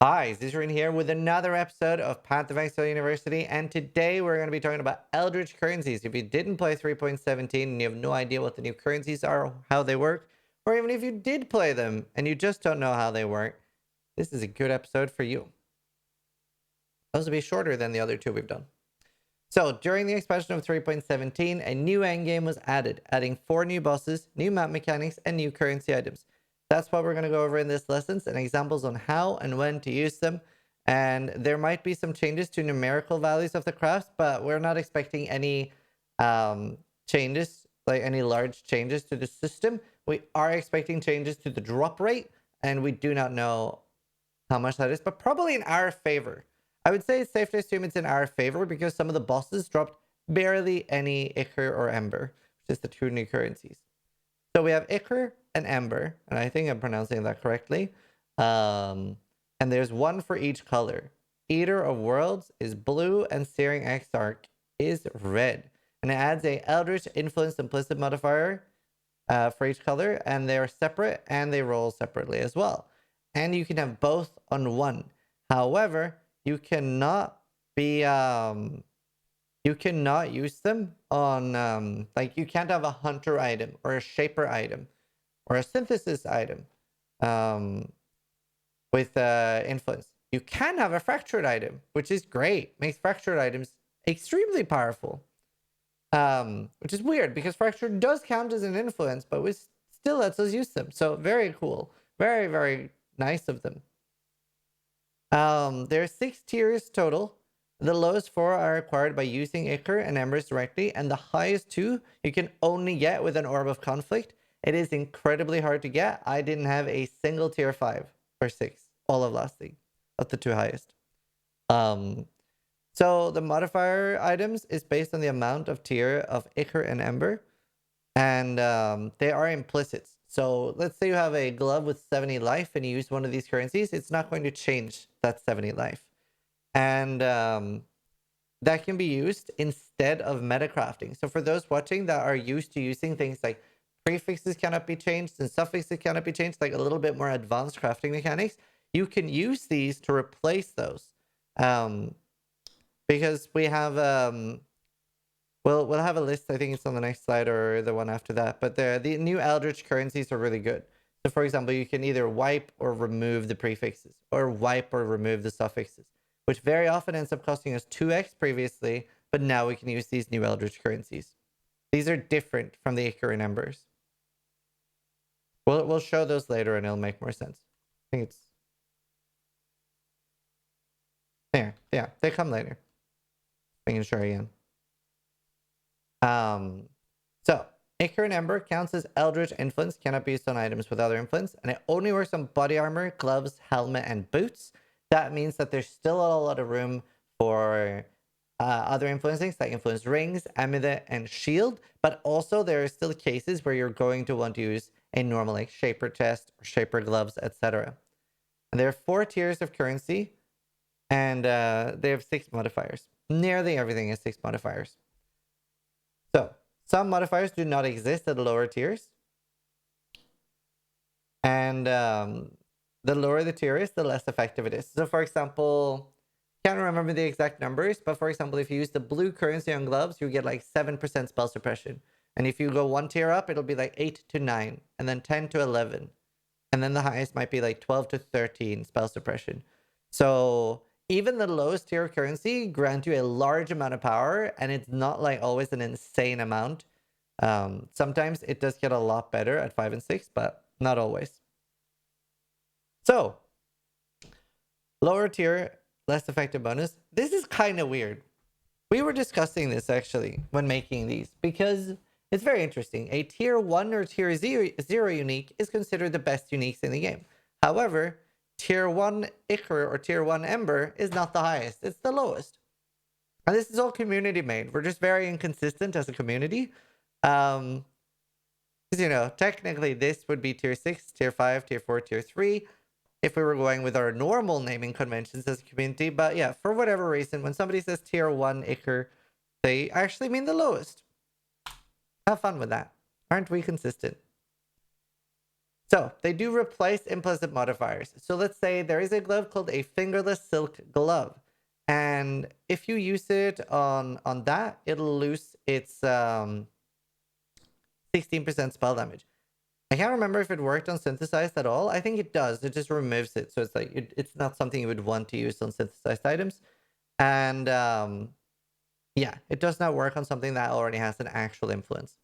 Hi, Zizaran here with another episode of Path of Exile University, and today we're going to be talking about Eldritch Currencies. If you didn't play 3.17 and you have no idea what the new currencies are, or how they work, or even if you did play them and you just don't know how they work, this is a good episode for you. Those will be shorter than the other two we've done. So, during the expansion of 3.17, a new endgame was added, adding 4 new bosses, new map mechanics, and new currency items. That's what we're going to go over in this lessons and examples on how and when to use them. And there might be some changes to numerical values of the crafts, but we're not expecting any changes, like any large changes to the system. We are expecting changes to the drop rate, and we do not know how much that is, but probably in our favor. I would say it's safe to assume it's in our favor because some of the bosses dropped barely any Ichor or Ember, which is the 2 new currencies. So we have Ichor and Ember, and I think I'm pronouncing that correctly. And there's 1 for each color. Eater of Worlds is blue, and Searing Exarch is red. And it adds a Eldritch Influence Implicit modifier for each color, and they're separate, and they roll separately as well. And you can have both on 1. However, you cannot be you cannot use them on like you can't have a hunter item or a shaper item or a synthesis item with influence. You can have a fractured item, which is great. Makes fractured items extremely powerful. Which is weird because fractured does count as an influence, but we still lets us use them. So very cool. Very, very nice of them. There are 6 tiers total. The lowest 4 are acquired by using Ichor and Embers directly, and the highest 2 you can only get with an Orb of Conflict. It is incredibly hard to get. I didn't have a single tier 5 or 6 all of last league of the 2 highest. So the modifier items is based on the amount of tier of Ichor and Ember, and they are implicits. So let's say you have a glove with 70 life and you use one of these currencies, it's not going to change that 70 life. And that can be used instead of metacrafting. So for those watching that are used to using things like prefixes cannot be changed and suffixes cannot be changed, like a little bit more advanced crafting mechanics, you can use these to replace those. Because we have we'll have a list. I think it's on the next slide or the one after that. But the new Eldritch currencies are really good. So for example, you can either wipe or remove the prefixes, or wipe or remove the suffixes, which very often ends up costing us 2x previously, but now we can use these new Eldritch currencies. These are different from the Ichor and Embers. We'll show those later and it'll make more sense. I think it's there. Yeah, they come later. Making sure again. So Ichor and Ember counts as Eldritch Influence, cannot be used on items with other influence, and it only works on body armor, gloves, helmet, and boots. That means that there's still a lot of room for other influencings like influence rings, amulet, and shield, but also there are still cases where you're going to want to use a normal like shaper chest or shaper gloves, etc. And there are 4 tiers of currency, and they have 6 modifiers. Nearly everything has 6 modifiers. So some modifiers do not exist at the lower tiers. And the lower the tier is, the less effective it is. So for example, can't remember the exact numbers, but for example, if you use the blue currency on gloves, you get like 7% spell suppression. And if you go 1 tier up, it'll be like 8 to 9, and then 10 to 11. And then the highest might be like 12 to 13 spell suppression. So even the lowest tier currency grant you a large amount of power, and it's not like always an insane amount. Sometimes it does get a lot better at 5 and 6, but not always. So lower tier, less effective bonus. This is kind of weird. We were discussing this actually when making these because it's very interesting. A tier 1 or tier 0 unique is considered the best uniques in the game. However, tier 1 Ichor or tier 1 Ember is not the highest. It's the lowest. And this is all community made. We're just very inconsistent as a community. Because, you know, technically this would be tier 6, tier 5, tier 4, tier 3. If we were going with our normal naming conventions as a community. But yeah, for whatever reason, when somebody says tier 1 Ichor, they actually mean the lowest. Have fun with that. Aren't we consistent? So they do replace implicit modifiers. So let's say there is a glove called a fingerless silk glove. And if you use it on that, it'll lose its 16% spell damage. I can't remember if it worked on synthesized at all. I think it does. It just removes it. So it's like, it's not something you would want to use on synthesized items. And yeah, it does not work on something that already has an actual influence.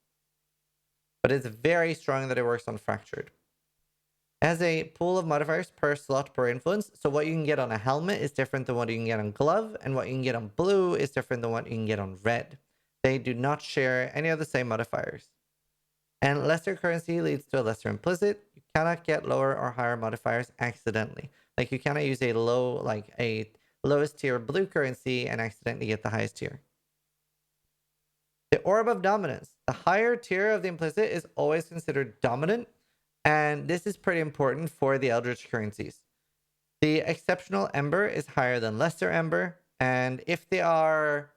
But it's very strong that it works on fractured. It has a pool of modifiers per slot per influence. So what you can get on a helmet is different than what you can get on glove, and what you can get on blue is different than what you can get on red. They do not share any of the same modifiers. And lesser currency leads to a lesser implicit. You cannot get lower or higher modifiers accidentally. Like you cannot use a lowest tier blue currency and accidentally get the highest tier. The Orb of Dominance. The higher tier of the implicit is always considered dominant, and this is pretty important for the Eldritch currencies. The Exceptional Ember is higher than Lesser Ember, and if they're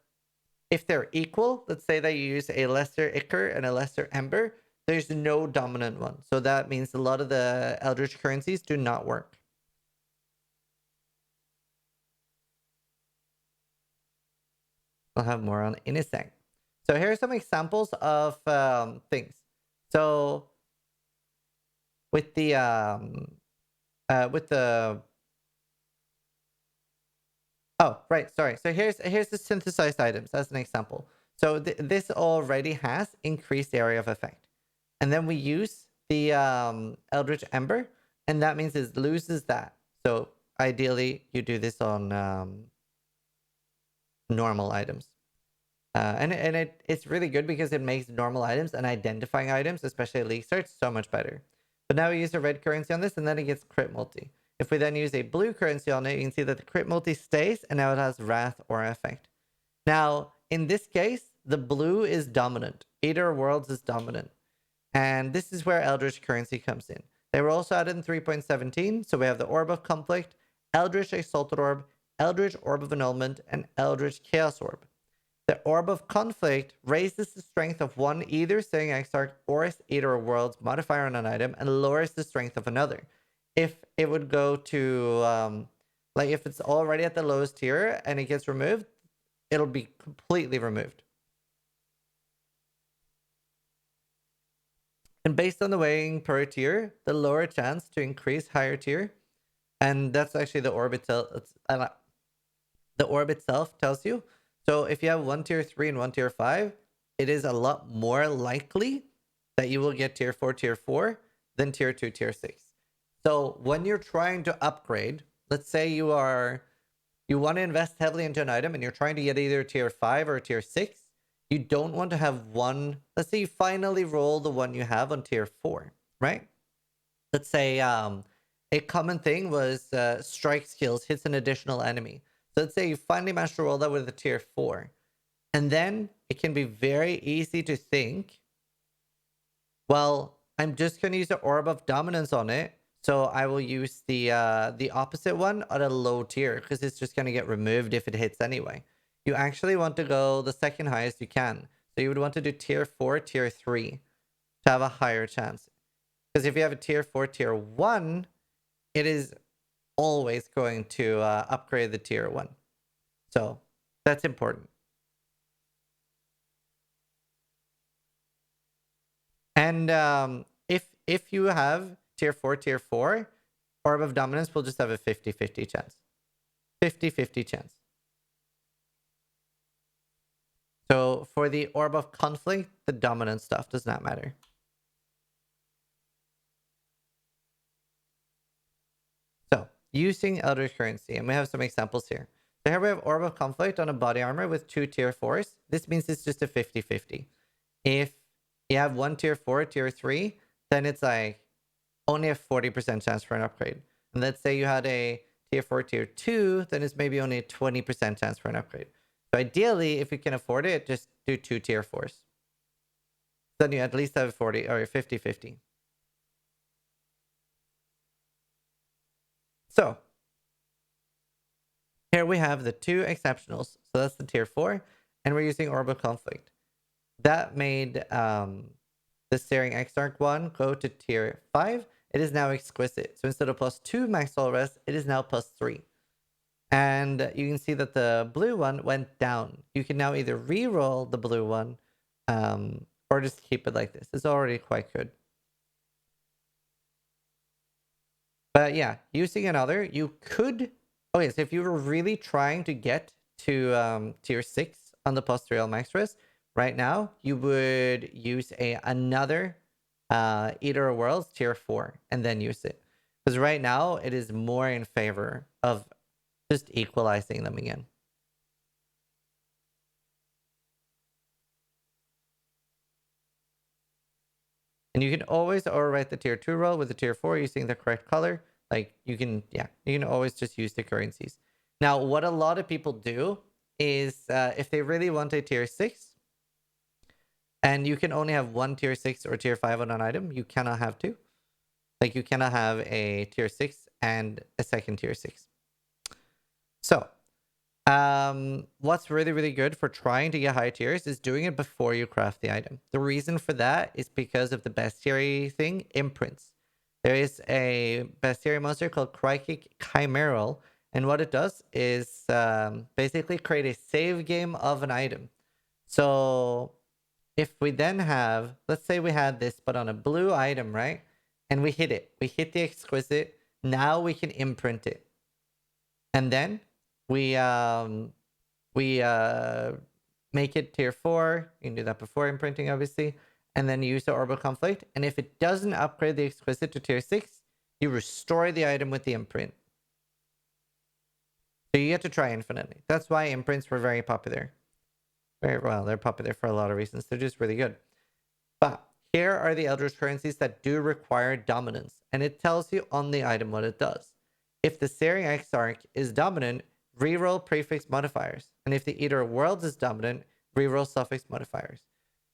equal, let's say that you use a Lesser Ichor and a Lesser Ember, there's no dominant one. So that means a lot of the Eldritch currencies do not work. I'll have more on in a sec. So here are some examples of things. So with the oh, right, sorry. So here's the synthesized items as an example. So this already has increased area of effect. And then we use the Eldritch Ember, and that means it loses that. So ideally you do this on normal items. And it's really good because it makes normal items and identifying items, especially Elite Search, so much better. But now we use a red currency on this, and then it gets crit multi. If we then use a blue currency on it, you can see that the crit multi stays, and now it has Wrath Aura effect. Now, in this case, the blue is dominant. Eater Worlds is dominant. And this is where Eldritch Currency comes in. They were also added in 3.17, so we have the Orb of Conflict, Eldritch Exalted Orb, Eldritch Orb of Annulment, and Eldritch Chaos Orb. The Orb of Conflict raises the strength of one either Searing Exarch or Eater of Worlds modifier on an item and lowers the strength of another. If it would go to, like if it's already at the lowest tier and it gets removed, it'll be completely removed. And based on the weighting per tier, the lower chance to increase higher tier, and that's actually the orb itself. The orb itself tells you. So if you have one tier 3 and one tier 5, it is a lot more likely that you will get tier 4, tier 4 than tier 2, tier 6. So when you're trying to upgrade, let's say you want to invest heavily into an item and you're trying to get either tier 5 or tier 6, you don't want to have one. Let's say you finally roll the one you have on tier 4, right? Let's say a common thing was strike skills hits an additional enemy. So let's say you finally managed to roll that with a tier 4. And then it can be very easy to think, well, I'm just going to use the Orb of Dominance on it. So I will use the opposite one at a low tier because it's just going to get removed if it hits anyway. You actually want to go the second highest you can. So you would want to do tier 4, tier 3 to have a higher chance. Because if you have a tier 4, tier 1, it is always going to upgrade the tier 1. So that's important. And if you have tier 4, tier 4, Orb of Dominance will just have a 50-50 chance. 50-50 chance. So for the Orb of Conflict, the dominant stuff does not matter. So using Eldritch Currency, and we have some examples here. So here we have Orb of Conflict on a body armor with 2 tier 4s. This means it's just a 50-50. If you have 1 tier 4, tier 3, then it's like only a 40% chance for an upgrade. And let's say you had a tier 4, tier 2, then it's maybe only a 20% chance for an upgrade. So ideally, if you can afford it, just do 2 tier 4s. Then you at least have 40 or 50-50. So here we have the 2 exceptionals. So that's the tier 4. And we're using Orb of Conflict. That made the Searing Exarch one go to tier 5. it is now exquisite. So instead of +2 max soul rest, it is now +3. And you can see that the blue one went down. You can now either re-roll the blue one or just keep it like this. It's already quite good. But yeah, using another, you could... Okay, so if you were really trying to get to tier 6 on the +3 max rest, right now, you would use another Eater of Worlds tier 4 and then use it. Because right now, it is more in favor of just equalizing them again. And you can always overwrite the tier 2 roll with the tier 4 using the correct color. Like, you can always just use the currencies. Now, what a lot of people do is if they really want a tier 6, and you can only have one tier 6 or tier 5 on an item, you cannot have two. Like, you cannot have a tier 6 and a second tier 6. So, what's really, really good for trying to get high tiers is doing it before you craft the item. The reason for that is because of the bestiary thing, imprints. There is a bestiary monster called Chimeral, and what it does is basically create a save game of an item. So if we then have, let's say we had this, but on a blue item, right? And we hit it. We hit the exquisite. Now we can imprint it. And then we make it tier 4. You can do that before imprinting, obviously. And then use the Orbital Conflict. And if it doesn't upgrade the exquisite to tier 6, you restore the item with the imprint. So you get to try infinitely. That's why imprints were very popular. Very well, they're popular for a lot of reasons. They're just really good. But here are the Eldritch currencies that do require dominance. And it tells you on the item what it does. If the Searing Exarch is dominant, reroll prefix modifiers. And if the Eater of Worlds is dominant, reroll suffix modifiers.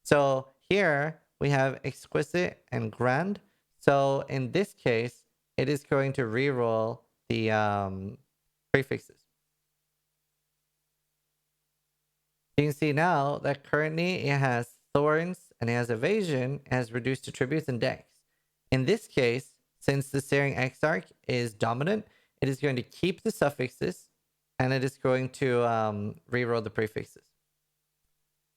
So here we have exquisite and grand. So in this case, it is going to reroll the prefixes. You can see now that currently it has thorns and it has evasion, it has reduced attributes and dex. In this case, since the Searing Exarch is dominant, it is going to keep the suffixes and it is going to reroll the prefixes.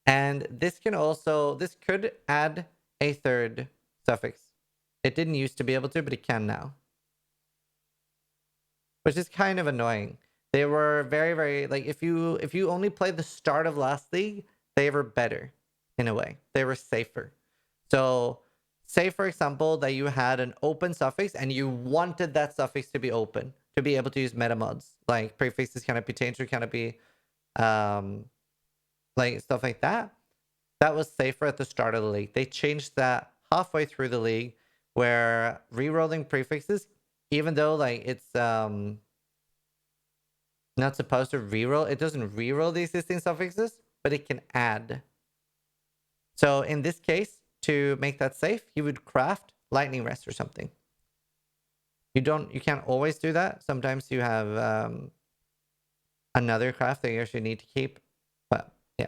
And this could add a third suffix. It didn't used to be able to, but it can now. Which is kind of annoying. They were very, very, like, if you only played the start of last league, they were better in a way. They were safer. So say, for example, that you had an open suffix and you wanted that suffix to be open to be able to use meta mods. Like prefixes cannot be changed or cannot be like stuff like that. That was safer at the start of the league. They changed that halfway through the league where rerolling prefixes, even though like it's not supposed to reroll, it doesn't reroll the existing suffixes, but it can add. So in this case, to make that safe, you would craft lightning rest or something. You can't always do that. Sometimes you have another craft that you actually need to keep. But yeah.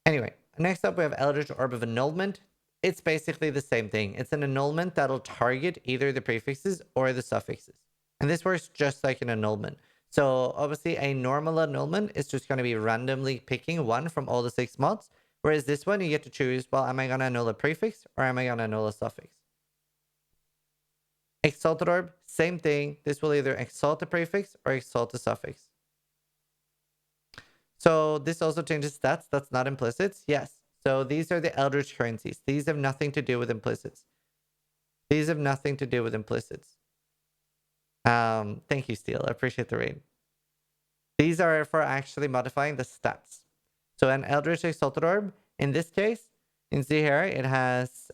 Anyway, next up we have Eldritch Orb of Annulment. It's basically the same thing. It's an annulment that'll target either the prefixes or the suffixes. And this works just like an annulment. So obviously a normal annulment is just going to be randomly picking one from all the 6 mods. Whereas this one, you get to choose, well, am I going to annul a prefix or am I going to annul a suffix? Exalted Orb, same thing. This will either exalt a prefix or exalt a suffix. So this also changes stats. That's not implicits. Yes. So these are the Eldritch currencies. These have nothing to do with implicits. These have nothing to do with implicits. Thank you, Steel. I appreciate the raid. These are for actually modifying the stats. So an Eldritch Exalted Orb, in this case, you can see here, it has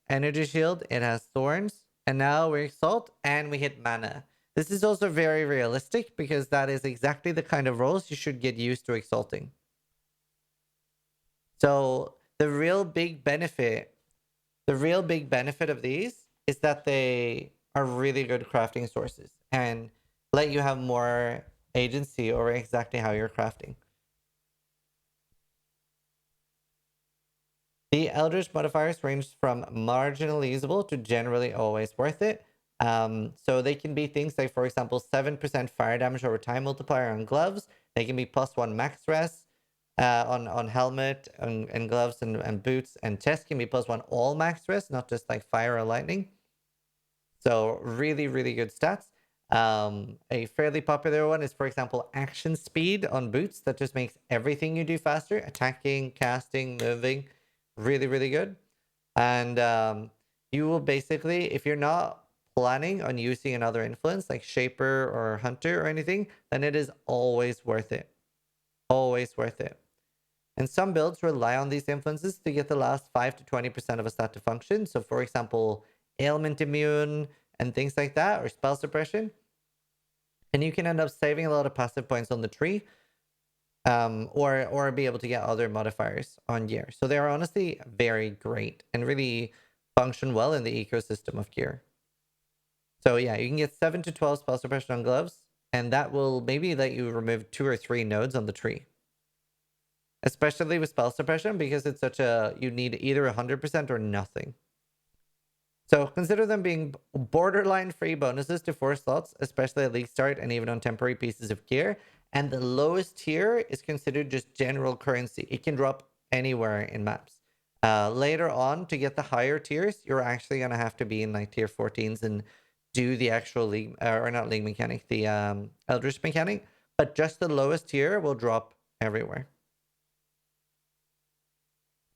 Energy Shield, it has Thorns, and now we Exalt, and we hit Mana. This is also very realistic, because that is exactly the kind of rolls you should get used to Exalting. So the real big benefit of these is that they are really good crafting sources, and let you have more agency over exactly how you're crafting. The Eldritch modifiers range from marginally usable to generally always worth it. So they can be things like, for example, 7% fire damage over time multiplier on gloves. They can be +1 max res on helmet and gloves and boots, and chest can be +1 all max res, not just like fire or lightning. So really, really good stats. A fairly popular one is, for example, action speed on boots. That just makes everything you do faster. Attacking, casting, moving. Really, really good. And you will basically, if you're not planning on using another influence like Shaper or Hunter or anything, then it is always worth it. Always worth it. And some builds rely on these influences to get the last 5 to 20% of a stat to function. So, for example, ailment immune and things like that, or spell suppression. And you can end up saving a lot of passive points on the tree, or be able to get other modifiers on gear. So they are honestly very great and really function well in the ecosystem of gear. So yeah, you can get 7 to 12 spell suppression on gloves, and that will maybe let you remove 2 or 3 nodes on the tree. Especially with spell suppression, because it's such a, you need either 100% or nothing. So consider them being borderline free bonuses to 4 slots, especially at League Start and even on temporary pieces of gear. And the lowest tier is considered just general currency. It can drop anywhere in maps. Later on, to get the higher tiers, you're actually going to have to be in like tier 14s and do the actual league, or not league mechanic, the Eldritch mechanic. But just the lowest tier will drop everywhere.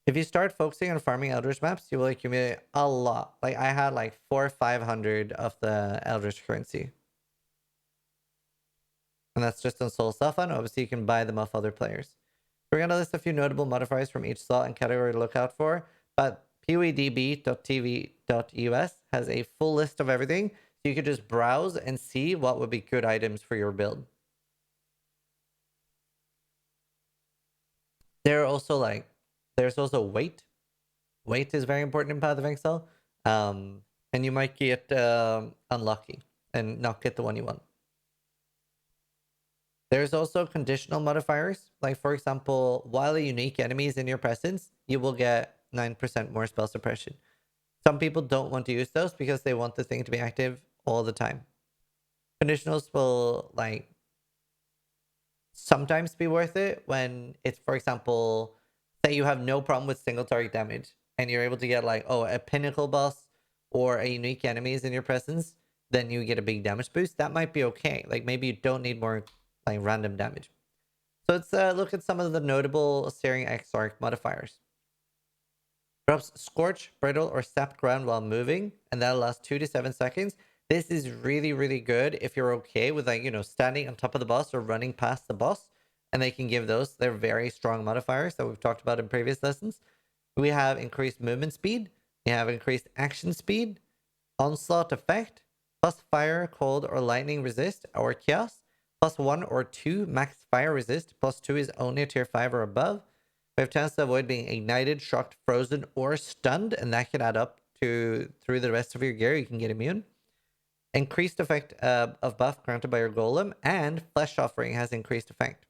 If you start focusing on farming Eldritch maps, you will accumulate a lot. Like I had like 400 or 500 of the Eldritch currency. And that's just on Soul Safan. Obviously, you can buy them off other players. We're going to list a few notable modifiers from each slot and category to look out for. But poedb.tv.us has a full list of everything. So you could just browse and see what would be good items for your build. There's also weight. Weight is very important in Path of Exile. And you might get unlucky and not get the one you want. There's also conditional modifiers. Like, for example, while a unique enemy is in your presence, you will get 9% more spell suppression. Some people don't want to use those because they want the thing to be active all the time. Conditionals will, like, sometimes be worth it when it's, for example, say you have no problem with single target damage and you're able to get, like, oh, a pinnacle boss or a unique enemy is in your presence, then you get a big damage boost. That might be okay. Like, maybe you don't need more like random damage. So let's look at some of the notable Searing Exarch modifiers. Drops Scorch, Brittle, or Sapped Ground while moving, and that'll last 2 to 7 seconds. This is really, really good if you're okay with, like, standing on top of the boss or running past the boss, and they can give those. They're very strong modifiers that we've talked about in previous lessons. We have increased movement speed. We have increased action speed, onslaught effect, plus fire, cold, or lightning resist, or chaos. +1 or 2 max fire resist. +2 is only a tier 5 or above. We have chance to avoid being ignited, shocked, frozen, or stunned, and that can add up to through the rest of your gear. You can get immune. Increased effect of buff granted by your golem, and Flesh Offering has increased effect.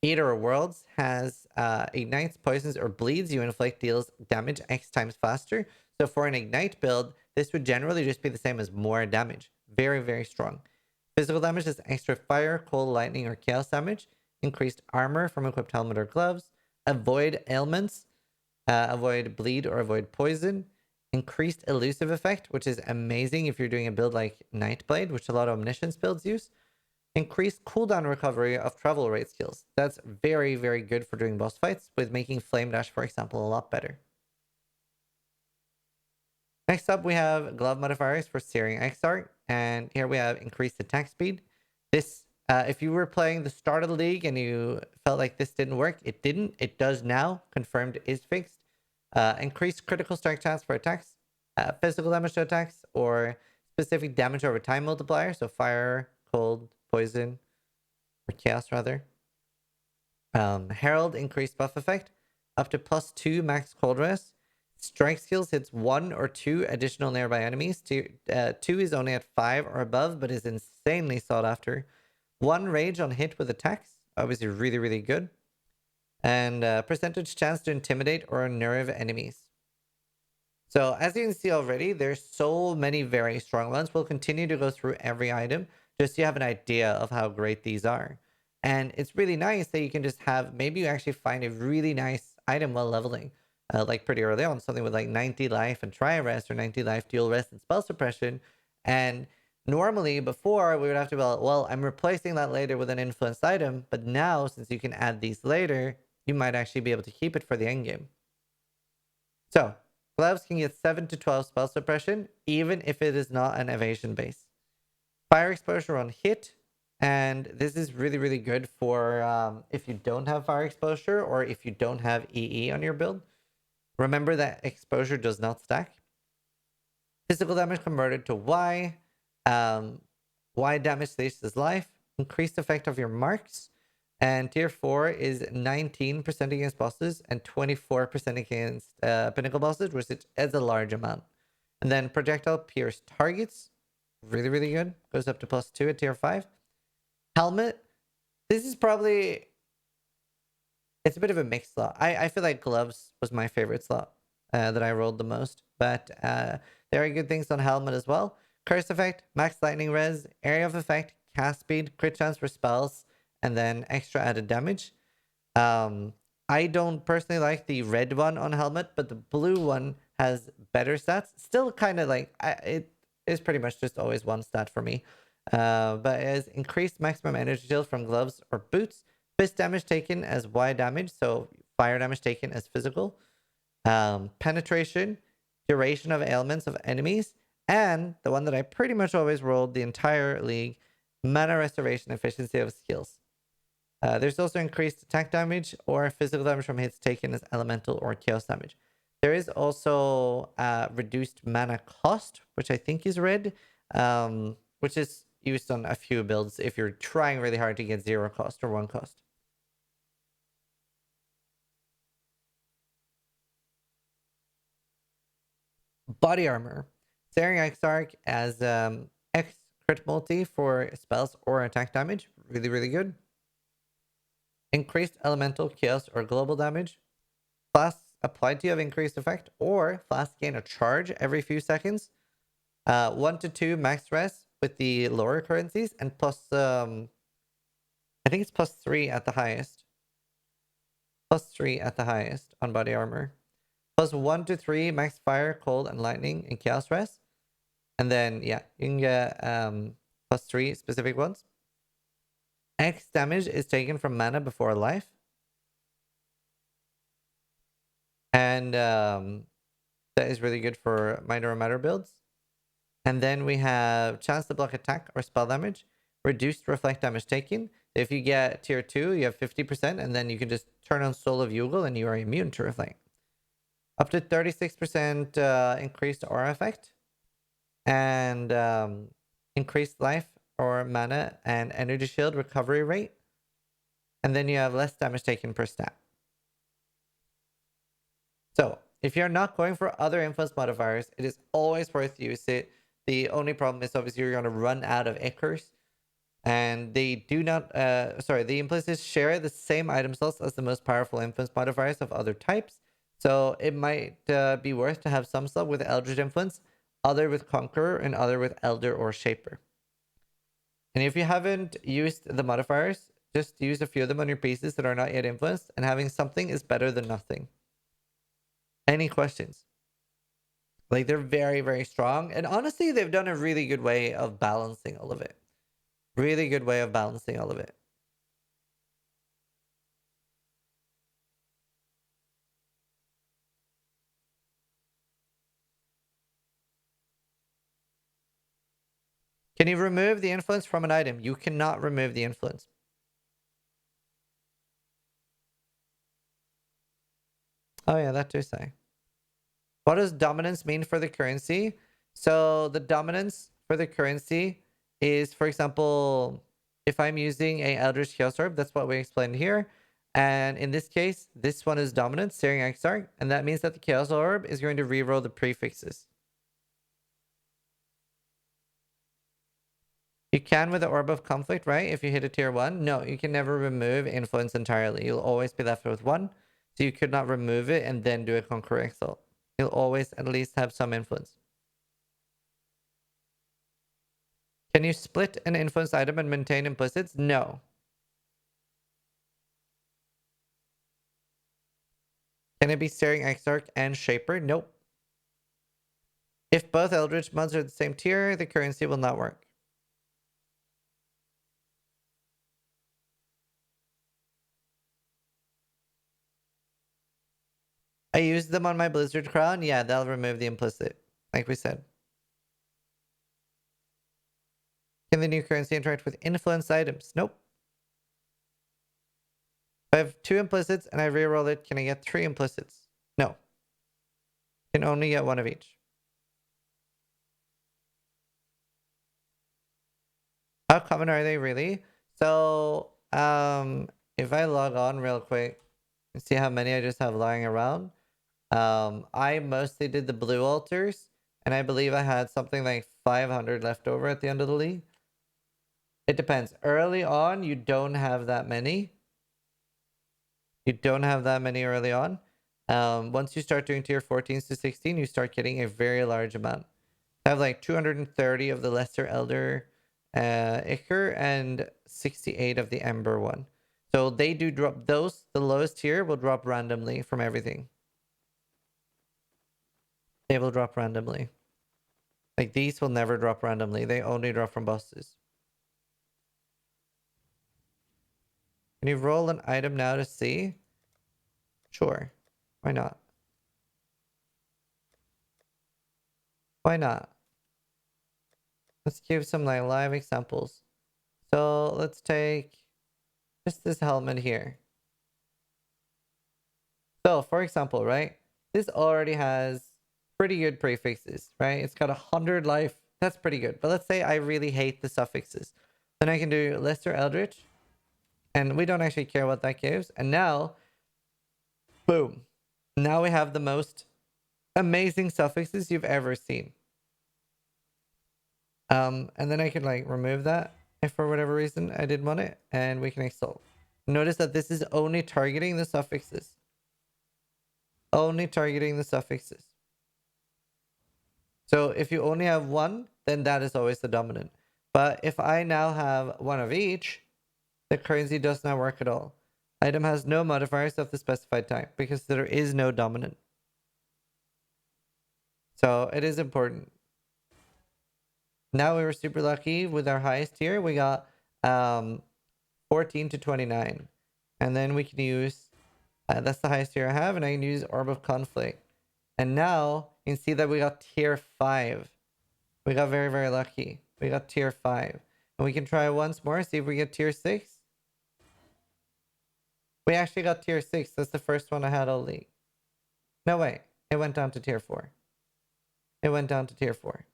Eater of Worlds has ignites, poisons, or bleeds. You inflict deals damage X times faster. So for an ignite build, this would generally just be the same as more damage. Very, very strong. Physical damage is extra fire, cold, lightning, or chaos damage. Increased armor from equipped helmet or gloves. Avoid ailments. Avoid bleed or avoid poison. Increased elusive effect, which is amazing if you're doing a build like Nightblade, which a lot of Omniscience builds use. Increased cooldown recovery of travel rate skills. That's very, very good for doing boss fights, with making Flame Dash, for example, a lot better. Next up, we have glove modifiers for Searing Exarch, and here we have increased attack speed. This, if you were playing the start of the league and you felt like this didn't work, it didn't. It does now. Confirmed is fixed. Increased critical strike chance for attacks, physical damage to attacks, or specific damage over time multiplier. So fire, cold, poison, or chaos rather. Herald increased buff effect, up to +2 max cold rest. Strike skills hits 1 or 2 additional nearby enemies. 2 is only at 5 or above, but is insanely sought after. 1 rage on hit with attacks. Obviously really, really good. and percentage chance to intimidate or unnerve enemies. So as you can see already, there's so many very strong ones. We'll continue to go through every item just so you have an idea of how great these are. And it's really nice that you can just have, maybe you actually find a really nice item while leveling. Like pretty early on, something with like 90 life and tri-rest or 90 life, dual rest and spell suppression. And normally before we would have to be like, well, I'm replacing that later with an influenced item. But now, since you can add these later, you might actually be able to keep it for the end game. So gloves can get 7 to 12 spell suppression, even if it is not an evasion base. Fire exposure on hit, and this is really, really good for if you don't have fire exposure or if you don't have EE on your build. Remember that exposure does not stack. Physical damage converted to Y. Y damage stays life. Increased effect of your marks. And tier 4 is 19% against bosses and 24% against pinnacle bosses, which is a large amount. And then projectile pierce targets. Really, really good. Goes up to +2 at tier 5. Helmet. This is probably... It's a bit of a mixed slot. I feel like gloves was my favorite slot that I rolled the most. But there are good things on helmet as well. Curse effect, max lightning res, area of effect, cast speed, crit chance for spells, and then extra added damage. I don't personally like the red one on helmet, but the blue one has better stats. Still kind of like, it is pretty much just always one stat for me. But it has increased maximum energy shield from gloves or boots. Fist damage taken as Y damage, so fire damage taken as physical. Penetration, duration of ailments of enemies, and the one that I pretty much always rolled the entire league, mana restoration efficiency of skills. There's also increased attack damage or physical damage from hits taken as elemental or chaos damage. There is also reduced mana cost, which I think is red, which is used on a few builds if you're trying really hard to get 0 cost or 1 cost. Body armor. Searing Exarch as X crit multi for spells or attack damage. Really, really good. Increased elemental, chaos, or global damage. Flasks applied to you have increased effect, or flasks gain a charge every few seconds. 1 to 2 max rest with the lower currencies, and plus, I think it's +3 at the highest. +3 at the highest on body armor. +1 to 3 max fire, cold, and lightning and chaos rest. And then, yeah, you can get +3 specific ones. X damage is taken from mana before life. And that is really good for minor or matter builds. And then we have chance to block attack or spell damage. Reduced reflect damage taken. If you get tier 2, you have 50%, and then you can just turn on Soul of Yugel and you are immune to reflect. Up to 36% increased aura effect. And increased life or mana and energy shield recovery rate. And then you have less damage taken per stat. So if you're not going for other influence modifiers, it is always worth use it. The only problem is obviously you're going to run out of Ichors. And they do not, the implicits share the same item slots as the most powerful influence modifiers of other types. So it might be worth to have some slot with Eldritch Influence, other with Conqueror, and other with Elder or Shaper. And if you haven't used the modifiers, just use a few of them on your pieces that are not yet influenced, and having something is better than nothing. Any questions? Like, they're very, very strong. And honestly, they've done a really good way of balancing all of it. Really good way of balancing all of it. Can you remove the influence from an item? You cannot remove the influence. Oh yeah, that too say. What does dominance mean for the currency? So the dominance for the currency is, for example, if I'm using a Eldritch Chaos Orb, that's what we explained here. And in this case, this one is dominant, Searing Exarch, and that means that the Chaos Orb is going to reroll the prefixes. You can with the Orb of Conflict, right? If you hit a tier 1. No, you can never remove influence entirely. You'll always be left with 1. So you could not remove it and then do a Conquer Exile. You'll always at least have some influence. Can you split an influence item and maintain implicits? No. Can it be Staring Exarch and Shaper? Nope. If both Eldritch mods are the same tier, the currency will not work. I used them on my Blizzard Crown. Yeah, that'll remove the implicit, like we said. Can the new currency interact with influence items? Nope. If I have 2 implicits and I reroll it, can I get 3 implicits? No. Can only get 1 of each. How common are they really? So, if I log on real quick and see how many I just have lying around, I mostly did the blue altars, and I believe I had something like 500 left over at the end of the league. It depends. Early on, you don't have that many. You don't have that many early on. Once you start doing tier 14s to 16, you start getting a very large amount. I have like 230 of the Lesser Elder Ichor and 68 of the Ember one. So they do drop those. The lowest tier will drop randomly from everything. They will drop randomly. Like these will never drop randomly. They only drop from bosses. Can you roll an item now to see? Sure. Why not? Why not? Let's give some like live examples. So let's take just this helmet here. So for example, right? This already has pretty good prefixes, right? It's got 100 life. That's pretty good. But let's say I really hate the suffixes. Then I can do Lesser Eldritch. And we don't actually care what that gives. And now, boom. Now we have the most amazing suffixes you've ever seen. And then I could like remove that if for whatever reason I didn't want it. And we can exalt. Notice that this is only targeting the suffixes. Only targeting the suffixes. So if you only have one, then that is always the dominant. But if I now have one of each, the currency does not work at all. Item has no modifiers of the specified type because there is no dominant. So it is important. Now we were super lucky with our highest tier. We got 14 to 29. And then we can use, that's the highest tier I have, and I can use Orb of Conflict. And now you can see that we got tier 5. We got very, very lucky. We got tier 5. And we can try once more, see if we get tier 6. We actually got tier 6. That's the first one I had all league. No, wait. It went down to tier 4. It went down to tier 4.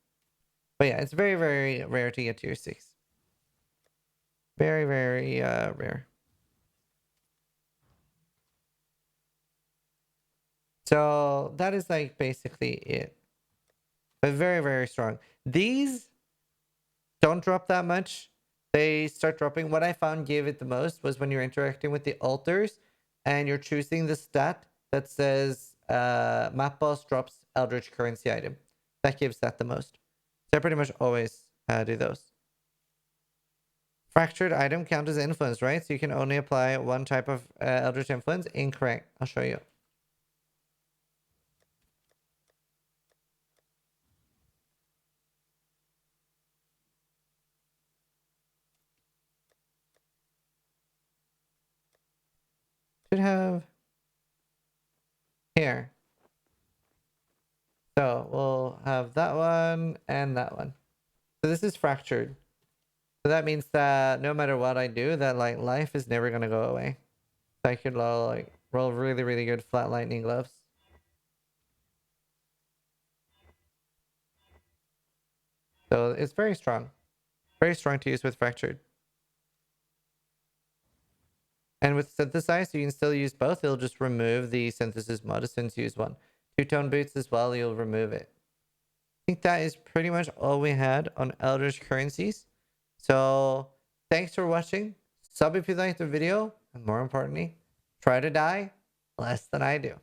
But yeah, it's very, very rare to get tier 6. Very, very rare. So that is like basically it. But very, very strong. These don't drop that much. They start dropping. What I found gave it the most was when you're interacting with the altars and you're choosing the stat that says map boss drops Eldritch Currency item. That gives that the most. So I pretty much always do those. Fractured item count as influence, right? So you can only apply one type of Eldritch influence. Incorrect. I'll show you. Should have here. So we'll have that one and that one. So this is fractured. So that means that no matter what I do, that like life is never gonna go away. So I could like roll really, really good flat lightning gloves. So it's very strong. Very strong to use with fractured. And with synthesize, you can still use both. It'll just remove the synthesis mod as soon as you use one. Two-tone boots as well, you'll remove it. I think that is pretty much all we had on Eldritch Currencies. So thanks for watching. Sub if you liked the video, and more importantly, try to die less than I do.